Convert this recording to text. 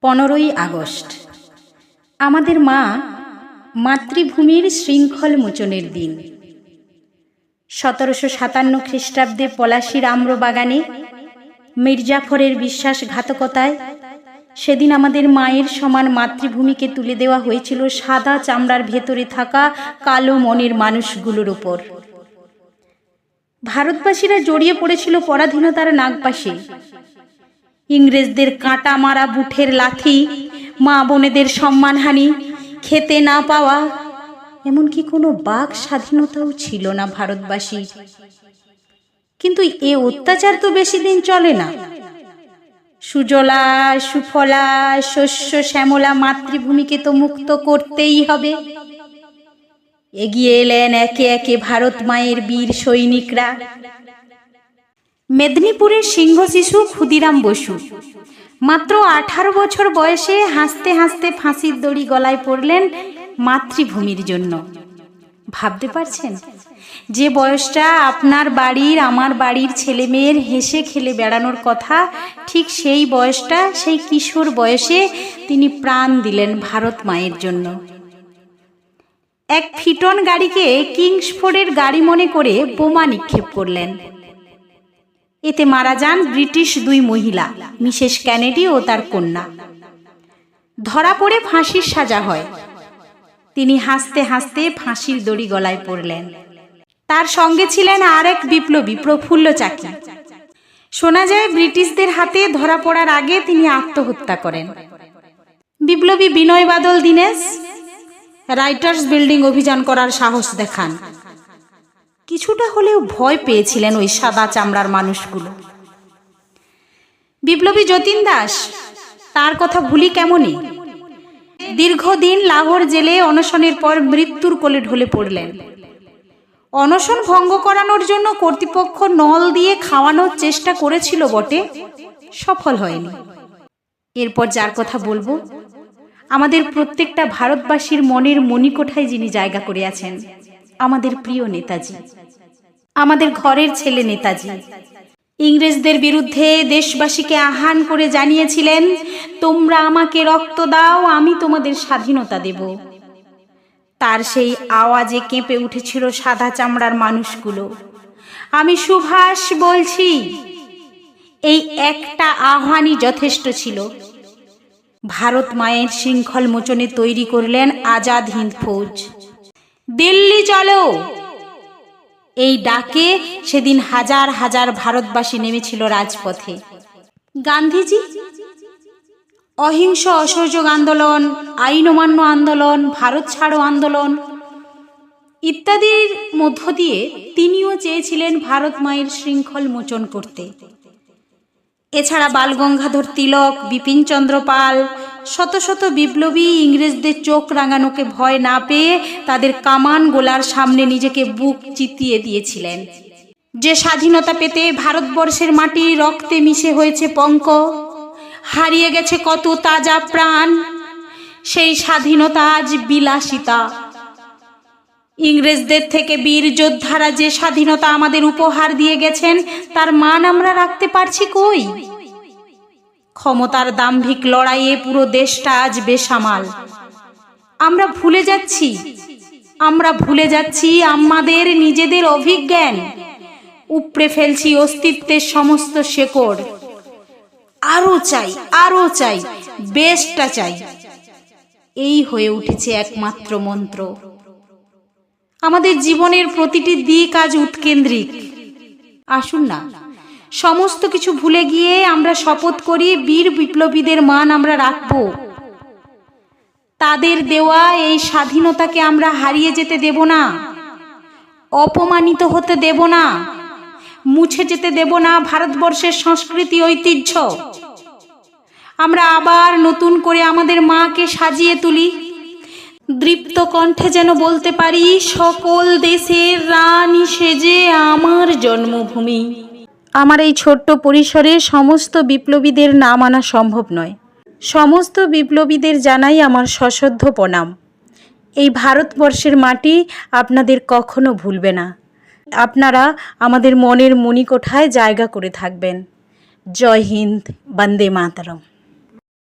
15ই August আমাদের মা মাতৃভূমির শৃঙ্খল মোচনের দিন। 1757 খ্রিস্টাব্দে পলাশীর আম্রবাগানে মির্জাফরের বিশ্বাসঘাতকতায় সেদিন আমাদের মায়ের সমান মাতৃভূমিকে তুলে দেওয়া হয়েছিল সাদা চামড়ার ভেতরে থাকা কালো মনের মানুষগুলোর ওপর। ভারতবাসীরা জড়িয়ে পড়েছিল পরাধীনতার নাগপাশে। ইংরেজদের কাঁটা মারা বুটের লাথি, মা বোনেদের সম্মানহানি, খেতে না পাওয়া, এমনকি কোনো বাক স্বাধীনতাও ছিল না ভারতবাসীর। কিন্তু এ অত্যাচার তো বেশি দিন চলে না। সুজলা সুফলা শস্য শ্যামলা মাতৃভূমিকে তো মুক্ত করতেই হবে। এগিয়ে এলেন একে একে ভারত মায়ের বীর সৈনিকরা। মেদিনীপুরের সিংহ শিশু ক্ষুদিরাম বসু মাত্র 18 বছর বয়সে হাসতে হাসতে ফাঁসির দড়ি গলায় পড়লেন মাতৃভূমির জন্য। ভাবতে পারছেন যে বয়সটা আপনার বাড়ির আমার বাড়ির ছেলে মেয়ের হেসে খেলে বেড়ানোর কথা, ঠিক সেই বয়সটা, সেই কিশোর বয়সে তিনি প্রাণ দিলেন ভারত মায়ের জন্য। এক ফিটন গাড়িকে কিংসফোর্ডের গাড়ি মনে করে বোমা নিক্ষেপ করলেন। এতে মারা যান ব্রিটিশ 2 মহিলা, মিসেস কেনেডি ও তার কন্যা। ধরা পড়ে ফাঁসির সাজা হয়। তিনি হাসতে হাসতে ফাঁসির দড়ি গলায় পড়লেন। তার সঙ্গে ছিলেন আর এক বিপ্লবী, প্রফুল্ল চাকি। শোনা যায় ব্রিটিশদের হাতে ধরা পড়ার আগে তিনি আত্মহত্যা করেন। বিপ্লবী বিনয় বাদল দীনেশ রাইটার্স বিল্ডিং অভিযান করার সাহস দেখান। কিছুটা হলেও ভয় পেয়েছিলেন ওই সাদা চামড়ার মানুষগুলো। বিপ্লবী যতীন দাস, তার কথা ভুলি কেমনই। দীর্ঘদিন লাহোর জেলে অনশনের পর মৃত্যুর কোলে ঢলে পড়লেন। অনশন ভঙ্গ করানোর জন্য কর্তৃপক্ষ নল দিয়ে খাওয়ানোর চেষ্টা করেছিল বটে, সফল হয়নি। এরপর যার কথা বলবো, আমাদের প্রত্যেকটা ভারতবাসীর মনের মণিকোঠায় যিনি জায়গা করে আছেন, আমাদের প্রিয় নেতাজি, আমাদের ঘরের ছেলে নেতাজি। ইংরেজদের বিরুদ্ধে দেশবাসীকে আহ্বান করে জানিয়েছিলেন, তোমরা আমাকে রক্ত দাও, আমি তোমাদের স্বাধীনতা দেব। তার সেই আওয়াজে কেঁপে উঠেছিল সাদা চামড়ার মানুষগুলো। আমি সুভাষ বলছি, এই একটা আহ্বানই যথেষ্ট ছিল। ভারত মায়ের শৃঙ্খল মোচনে তৈরি করলেন আজাদ হিন্দ ফৌজ। দিল্লি চলো, এই ডাকে সেদিন হাজার হাজার ভারতবাসী নেমেছিল রাজপথে। গান্ধীজি অহিংস অসহযোগ আন্দোলন, আইন অমান্য আন্দোলন, ভারত ছাড়ো আন্দোলন ইত্যাদির মধ্য দিয়ে তিনিও চেয়েছিলেন ভারত মায়ের শৃঙ্খল মোচন করতে। এছাড়া বালগঙ্গাধর তিলক, বিপিনচন্দ্র পাল, শত শত বিপ্লবী ইংরেজদের চোখ রাঙানোকে ভয় না পেয়ে তাদের কামান গোলার সামনে নিজেকে বুক চিতিয়ে দিয়েছিলেন। যে স্বাধীনতা পেতে ভারতবর্ষের মাটি রক্তে মিশে হয়েছে পঙ্ক, হারিয়ে গেছে কত তাজা প্রাণ, সেই স্বাধীনতা আজ বিলাসিতা। ইংরেজদের থেকে বীর যোদ্ধারা যে স্বাধীনতা আমাদের উপহার দিয়ে গেছেন, তার মান আমরা রাখতে পারছি কই? ক্ষমতার দাম্ভিক লড়াইয়ে পুরো দেশটা আজ বেসামাল। আমরা ভুলে যাচ্ছি আমাদের নিজেদের অভিজ্ঞান। উপড়ে ফেলছি অস্তিত্বের সমস্ত শেকড়। আরো চাই, বেশটা চাই, এই হয়ে উঠেছে একমাত্র মন্ত্র। আমাদের জীবনের প্রতিটি দিক আজ উৎকেন্দ্রিক। আসুন না, সমস্ত কিছু ভুলে গিয়ে আমরা শপথ করি বীর বিপ্লবীদের মান আমরা রাখব। তাদের দেওয়া এই স্বাধীনতাকে আমরা হারিয়ে যেতে দেব না, অপমানিত হতে দেব না, মুছে যেতে দেব না ভারতবর্ষের সংস্কৃতি ঐতিহ্য। আমরা আবার নতুন করে আমাদের মাকে সাজিয়ে তুলি। দৃপ্ত কণ্ঠে যেন বলতে পারি, সকল দেশের রানী সেজে আমার জন্মভূমি। আমার এই ছোট্ট পরিসরে সমস্ত বিপ্লবীদের নাম আনা সম্ভব নয়। সমস্ত বিপ্লবীদের জানাই আমার সশ্রদ্ধ প্রণাম। এই ভারতবর্ষের মাটি আপনাদের কখনো ভুলবে না। আপনারা আমাদের মনের মণিকোঠায় জায়গা করে থাকবেন। জয় হিন্দ, বন্দে মাতরম।